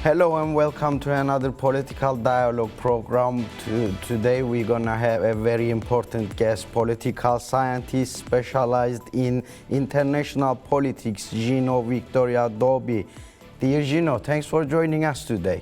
Hello and welcome to another political dialogue program. Today we're gonna have a very important guest, political scientist specialized in international politics, Jino Victoria Doabi. Dear Jino, thanks for joining us today.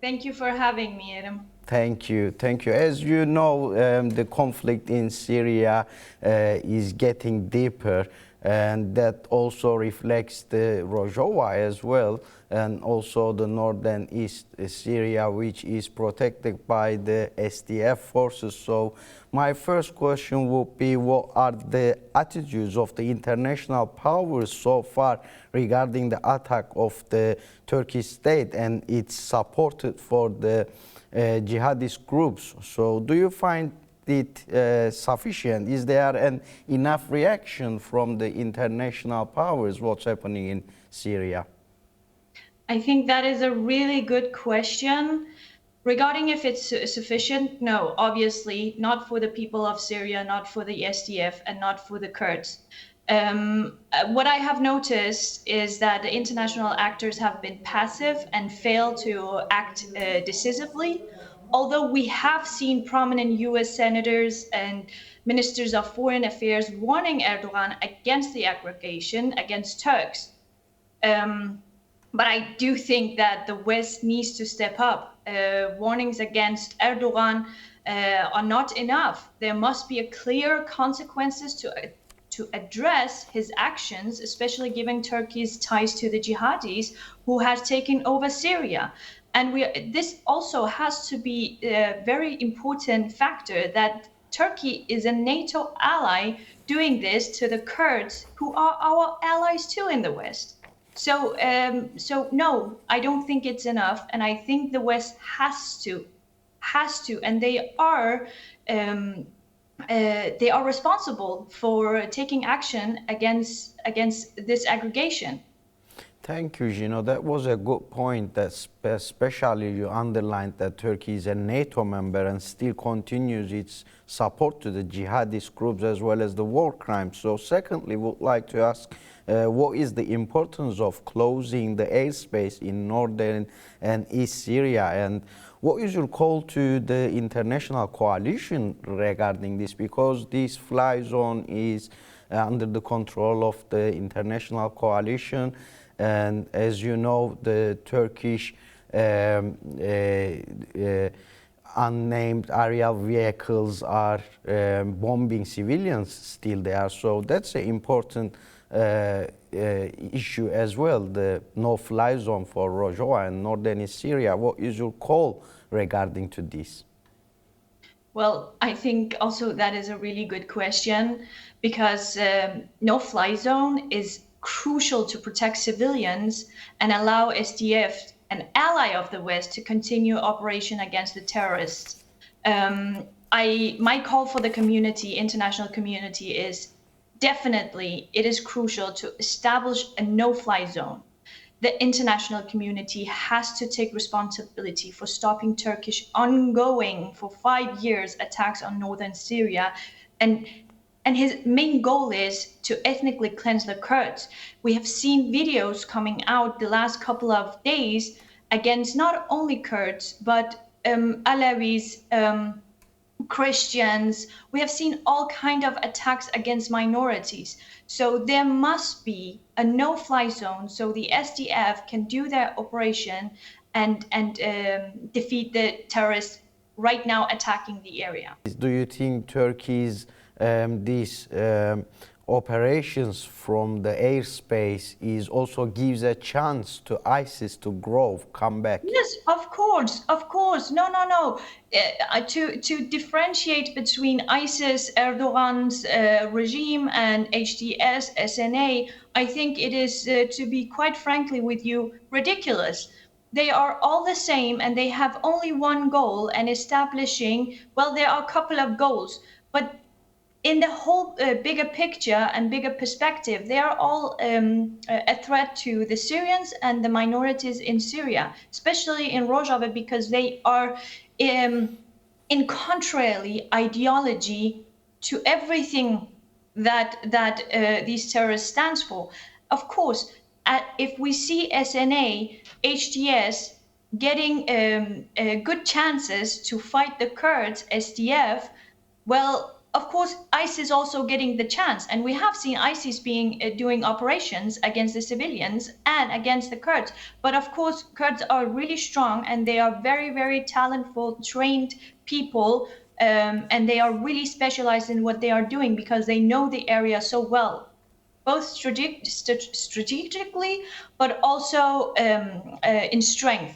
Thank you for having me, Erem. Thank you. As you know, the conflict in Syria is getting deeper, and that also reflects the Rojava as well, and also the northern east Syria, which is protected by the SDF forces. So my first question would be, what are the attitudes of the international powers so far regarding the attack of the Turkish state and its support for the jihadist groups? So do you find it sufficient? Is there an enough reaction from the international powers what's happening in Syria? I think that is a really good question. Regarding if it's sufficient, no, obviously not for the people of Syria, not for the SDF, and not for the Kurds. What I have noticed is that the international actors have been passive and failed to act decisively. Although we have seen prominent US senators and ministers of foreign affairs warning Erdogan against the aggregation against Turks. But I do think that the West needs to step up. Warnings against Erdogan are not enough. There must be a clear consequences to address his actions, especially given Turkey's ties to the jihadis who has taken over Syria. And this also has to be a very important factor that Turkey is a NATO ally doing this to the Kurds, who are our allies too in the West. So no, I don't think it's enough, and I think the West has to, and they are responsible for taking action against this aggregation. Thank you, Gino. That was a good point, that especially you underlined that Turkey is a NATO member and still continues its support to the jihadist groups as well as the war crimes. So secondly, we would like to ask, what is the importance of closing the airspace in northern and east Syria, and what is your call to the international coalition regarding this, because this fly zone is under the control of the international coalition. And as you know, the Turkish unnamed aerial vehicles are bombing civilians still there. So that's an important issue as well, the no-fly zone for Rojava and northern Syria. What is your call regarding to this? Well, I think also that is a really good question, because no-fly zone is crucial to protect civilians and allow SDF, an ally of the West, to continue operation against the terrorists. My call for the community, international community, is definitely it is crucial to establish a no-fly zone. The international community has to take responsibility for stopping Turkish ongoing for 5 years attacks on northern Syria, and his main goal is to ethnically cleanse the Kurds. We have seen videos coming out the last couple of days against not only Kurds, but Alawis, Christians. We have seen all kinds of attacks against minorities. So there must be a no-fly zone so the SDF can do their operation and defeat the terrorists right now attacking the area. Do you think Turkey's these operations from the airspace also gives a chance to ISIS to grow, come back? Yes, of course. No. To differentiate between ISIS, Erdogan's regime, and HDS, SNA, I think it is, to be quite frankly with you, ridiculous. They are all the same, and they have only one goal, and establishing, well, there are a couple of goals, but in the whole bigger picture and bigger perspective, they are all a threat to the Syrians and the minorities in Syria, especially in Rojava, because they are in contrary ideology to everything that these terrorists stands for. Of course, if we see SNA, HDS, getting good chances to fight the Kurds, SDF, well, of course, ICE is also getting the chance, and we have seen ISIS being doing operations against the civilians and against the Kurds. But of course, Kurds are really strong, and they are very, very talented, trained people, and they are really specialized in what they are doing because they know the area so well, both strategically, but also in strength.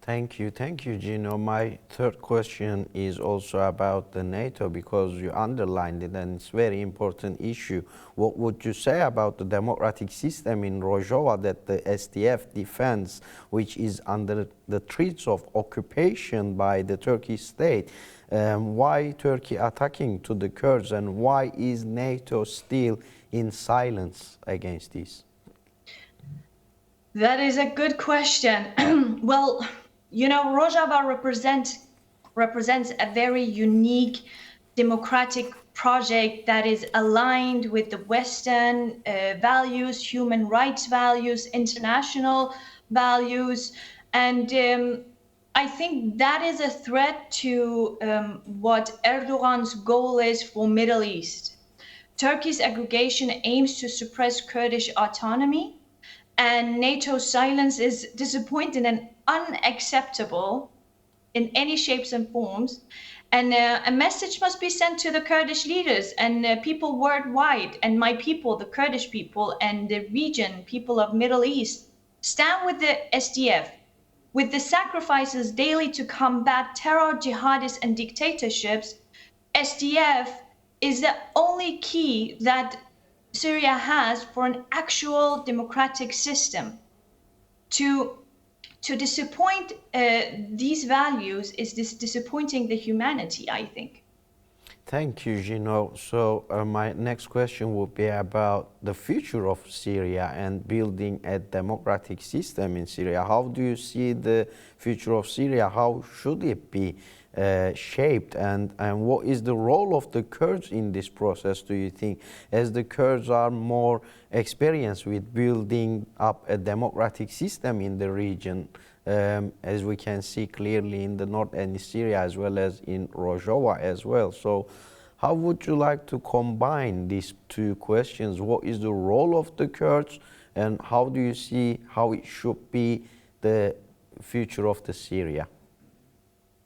Thank you, Gino. My third question is also about the NATO because you underlined it and it's a very important issue. What would you say about the democratic system in Rojava that the SDF defends, which is under the threats of occupation by the Turkish state? Why Turkey attacking to the Kurds and why is NATO still in silence against this? That is a good question. Well, you know, Rojava represents a very unique democratic project that is aligned with the Western values, human rights values, international values, and I think that is a threat to what Erdogan's goal is for Middle East. Turkey's aggregation aims to suppress Kurdish autonomy, and NATO's silence is disappointing and unacceptable in any shapes and forms. And a message must be sent to the Kurdish leaders and people worldwide, and my people, the Kurdish people, and the region, people of Middle East. Stand with the SDF, with the sacrifices daily to combat terror, jihadis, and dictatorships. SDF is the only key that Syria has for an actual democratic system. To disappoint these values is disappointing the humanity, I think. Thank you, Gino. So my next question would be about the future of Syria and building a democratic system in Syria. How do you see the future of Syria? How should it be shaped? And what is the role of the Kurds in this process, do you think? As the Kurds are more experienced with building up a democratic system in the region, as we can see clearly in the north and Syria as well as in Rojava as well. So how would you like to combine these two questions? What is the role of the Kurds and how do you see how it should be the future of the Syria?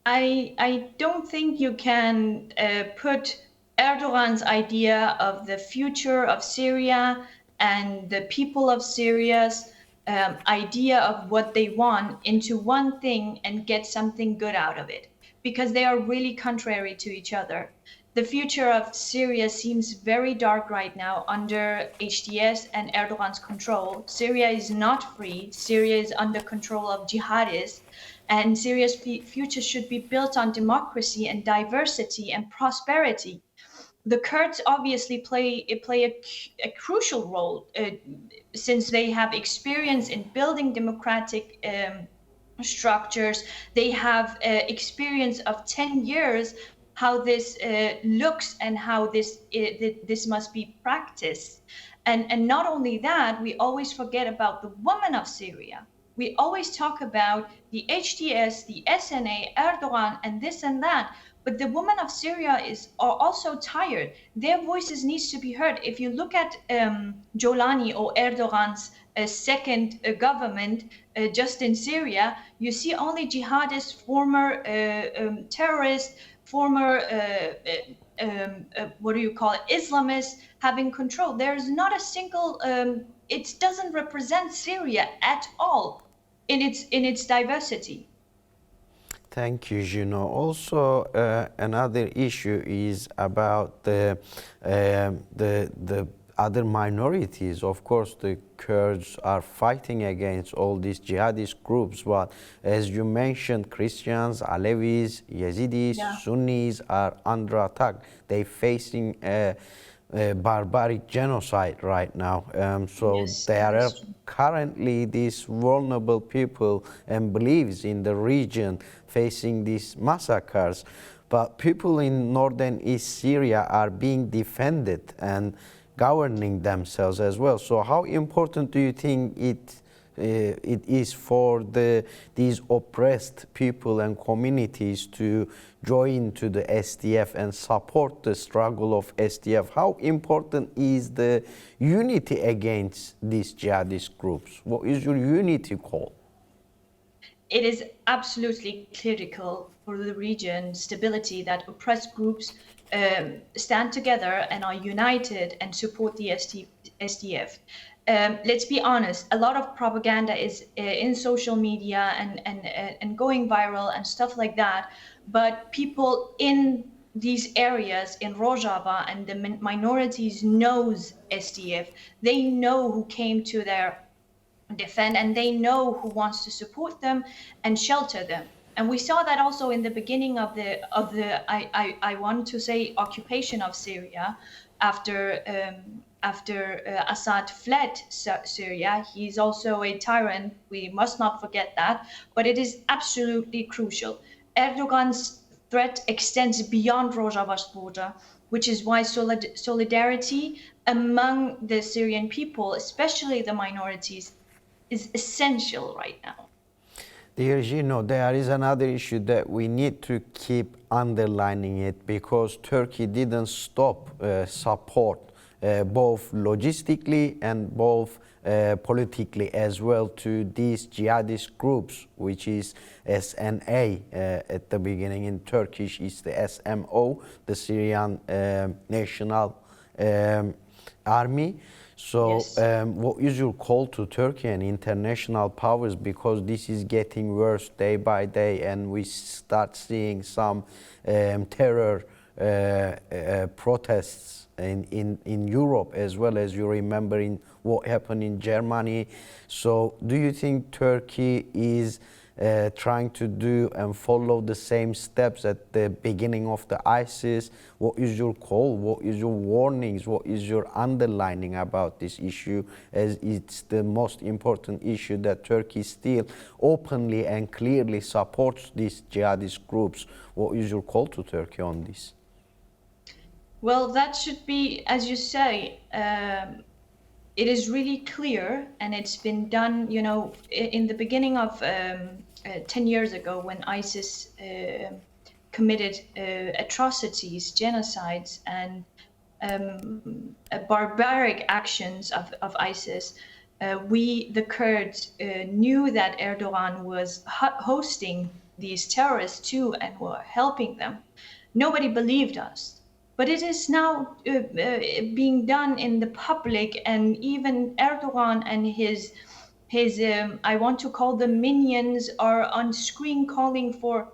I don't think you can put Erdogan's idea of the future of Syria and the people of Syria's idea of what they want into one thing and get something good out of it, because they are really contrary to each other. The future of Syria seems very dark right now under HTS and Erdogan's control. Syria is not free. Syria is under control of jihadis. And Syria's future should be built on democracy and diversity and prosperity. The Kurds obviously play a crucial role since they have experience in building democratic structures. They have experience of 10 years how this looks and how this must be practiced. And not only that, we always forget about the women of Syria. We always talk about the HTS, the SNA, Erdogan, and this and that. But the women of Syria are also tired. Their voices needs to be heard. If you look at Jolani or Erdogan's second government just in Syria, you see only jihadists, former terrorists, former what do you call it, Islamists having control. There's not a single. It doesn't represent Syria at all in its diversity. Thank you, Jino. Also, another issue is about the other minorities. Of course, the Kurds are fighting against all these jihadist groups, but as you mentioned, Christians, Alevis, Yazidis, Yeah. Sunnis are under attack. They're facing a barbaric genocide right now. So Yes, they that are is true. currently these vulnerable people and beliefs in the region facing these massacres. But people in northern East Syria are being defended and governing themselves as well. So how important do you think it it is for these oppressed people and communities to join to the SDF and support the struggle of SDF. How important is the unity against these jihadist groups? What is your unity call? It is absolutely critical for the region stability that oppressed groups stand together and are united and support the SDF. Let's be honest, a lot of propaganda is in social media and going viral and stuff like that, but people in these areas in Rojava and the minorities knows SDF. They know who came to their defend, and they know who wants to support them and shelter them. And we saw that also in the beginning of the I want to say occupation of Syria after Assad fled Syria. He's also a tyrant. We must not forget that. But it is absolutely crucial. Erdogan's threat extends beyond Rojava's border, which is why solidarity among the Syrian people, especially the minorities, is essential right now. Dear Jino, there is another issue that we need to keep underlining it, because Turkey didn't stop support both logistically and both politically as well to these jihadist groups, which is SNA at the beginning. In Turkish is the SMO, the Syrian National Army. So Yes. what is your call to Turkey and international powers, because this is getting worse day by day and we start seeing some terror protests in Europe as well, as you remember in what happened in Germany. So do you think Turkey is trying to do and follow the same steps at the beginning of the ISIS? What is your call? What is your warnings? What is your underlining about this issue, as it's the most important issue that Turkey still openly and clearly supports these jihadist groups? What is your call to Turkey on this? Well, that should be, as you say, it is really clear, and it's been done, you know, in the beginning of 10 years ago when ISIS committed atrocities, genocides, and barbaric actions of ISIS. We, the Kurds, knew that Erdogan was hosting these terrorists too and were helping them. Nobody believed us. But it is now being done in the public, and even Erdogan and his I want to call them minions are on screen calling for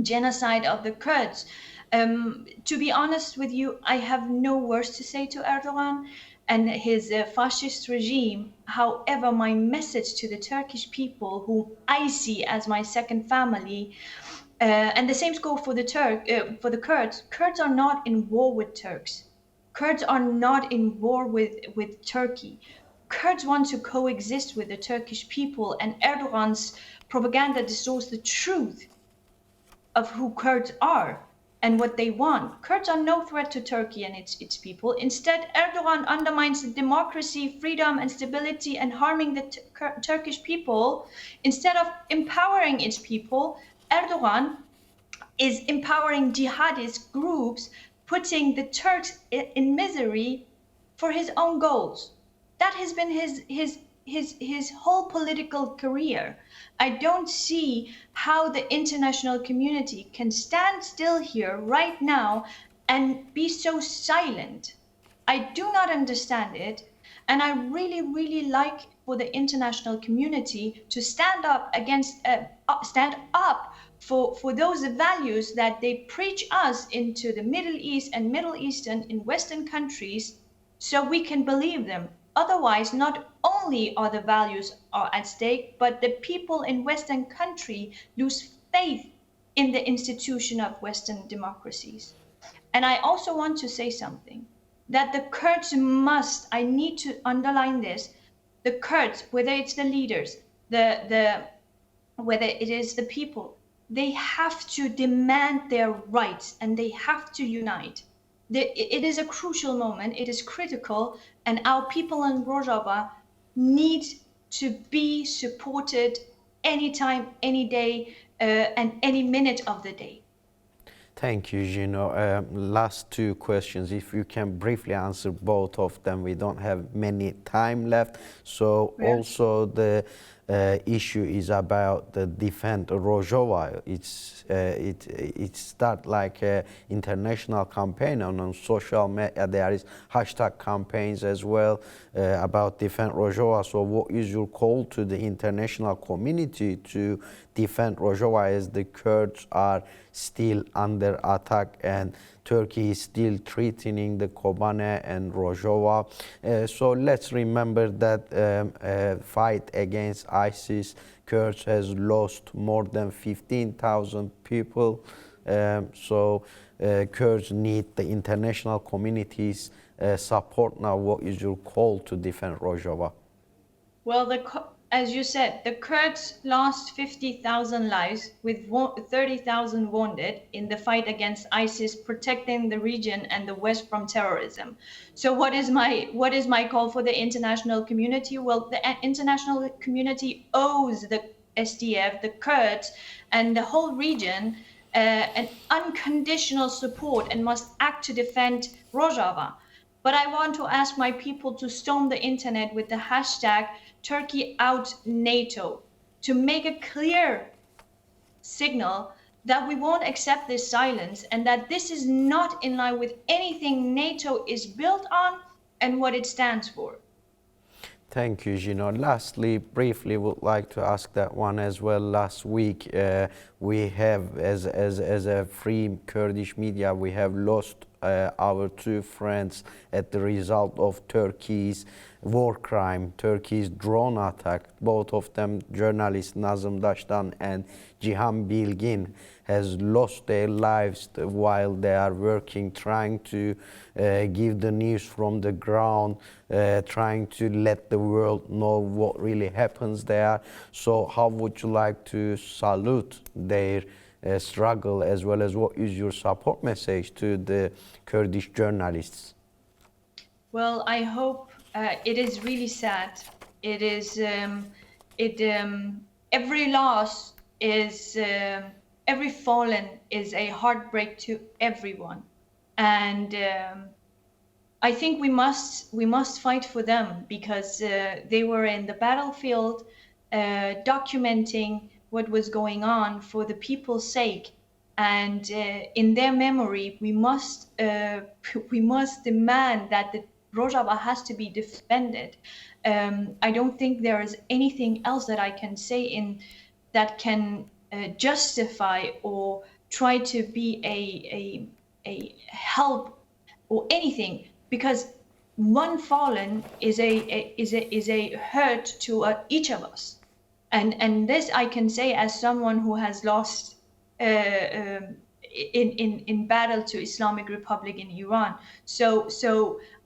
genocide of the Kurds. To be honest with you, I have no words to say to Erdogan and his fascist regime. However, my message to the Turkish people, whom I see as my second family, and the same goes for the Kurds. Kurds are not in war with Turks. Kurds are not in war with Turkey. Kurds want to coexist with the Turkish people, and Erdogan's propaganda distorts the truth of who Kurds are and what they want. Kurds are no threat to Turkey and its people. Instead, Erdogan undermines the democracy, freedom, and stability and harming the Turkish people. Instead of empowering its people, Erdogan is empowering jihadist groups, putting the Turks in misery for his own goals. That has been his whole political career. I don't see how the international community can stand still here right now and be so silent. I do not understand it. And I really, really like for the international community to stand up for those values that they preach us into the Middle East and Middle Eastern in Western countries, so we can believe them. Otherwise, not only are the values are at stake, but the people in Western country lose faith in the institution of Western democracies. And I also want to say something, that the Kurds must, I need to underline this, the Kurds, whether it's the leaders, whether it is the people, they have to demand their rights and they have to unite. It is a crucial moment, it is critical, and our people in Rojava need to be supported anytime, any day, and any minute of the day. Thank you, Jino. Last two questions. If you can briefly answer both of them, we don't have many time left. So Yeah. also the issue is about the Defend Rojava. It start like an international campaign on social media. There is hashtag campaigns as well about Defend Rojava. So what is your call to the international community to defend Rojava as the Kurds are still under attack and Turkey is still threatening the Kobane and Rojava. So let's remember that fight against ISIS, Kurds has lost more than 15,000 people. Kurds need the international community's support now. What is your call to defend Rojava? Well, as you said, the Kurds lost 50,000 lives with 30,000 wounded in the fight against ISIS, protecting the region and the West from terrorism. So what is my call for the international community? Well, the international community owes the SDF, the Kurds, and the whole region an unconditional support and must act to defend Rojava. But I want to ask my people to storm the internet with the hashtag Turkey out NATO to make a clear signal that we won't accept this silence and that this is not in line with anything NATO is built on and what it stands for. Thank you, Jino. Lastly, briefly, would like to ask that one as well. Last week, we have, as a free Kurdish media, we have lost our two friends at the result of Turkey's war crime, Turkey's drone attack. Both of them, journalists Nazım Daştan and Cihan Bilgin, has lost their lives while they are working, trying to give the news from the ground, trying to let the world know what really happens there. So how would you like to salute their struggle, as well as what is your support message to the Kurdish journalists? Well, I hope it is really sad. It is every loss is every fallen is a heartbreak to everyone, and I think we must fight for them because they were in the battlefield, documenting what was going on for the people's sake, and in their memory, we must demand that the Rojava has to be defended. I don't think there is anything else that I can say that can justify or try to be a help or anything, because one fallen is a hurt to each of us, and this I can say as someone who has lost in battle to Islamic Republic in Iran. So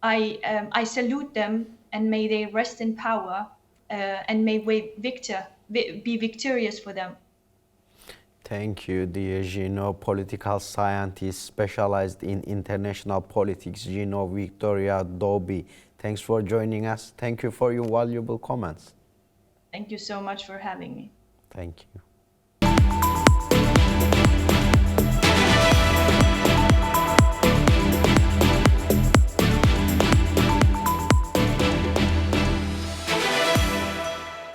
I salute them, and may they rest in power, and may we be victorious for them. Thank you, dear Jino, political scientist specialized in international politics, Jino Victoria Doabi. Thanks for joining us. Thank you for your valuable comments. Thank you so much for having me. Thank you.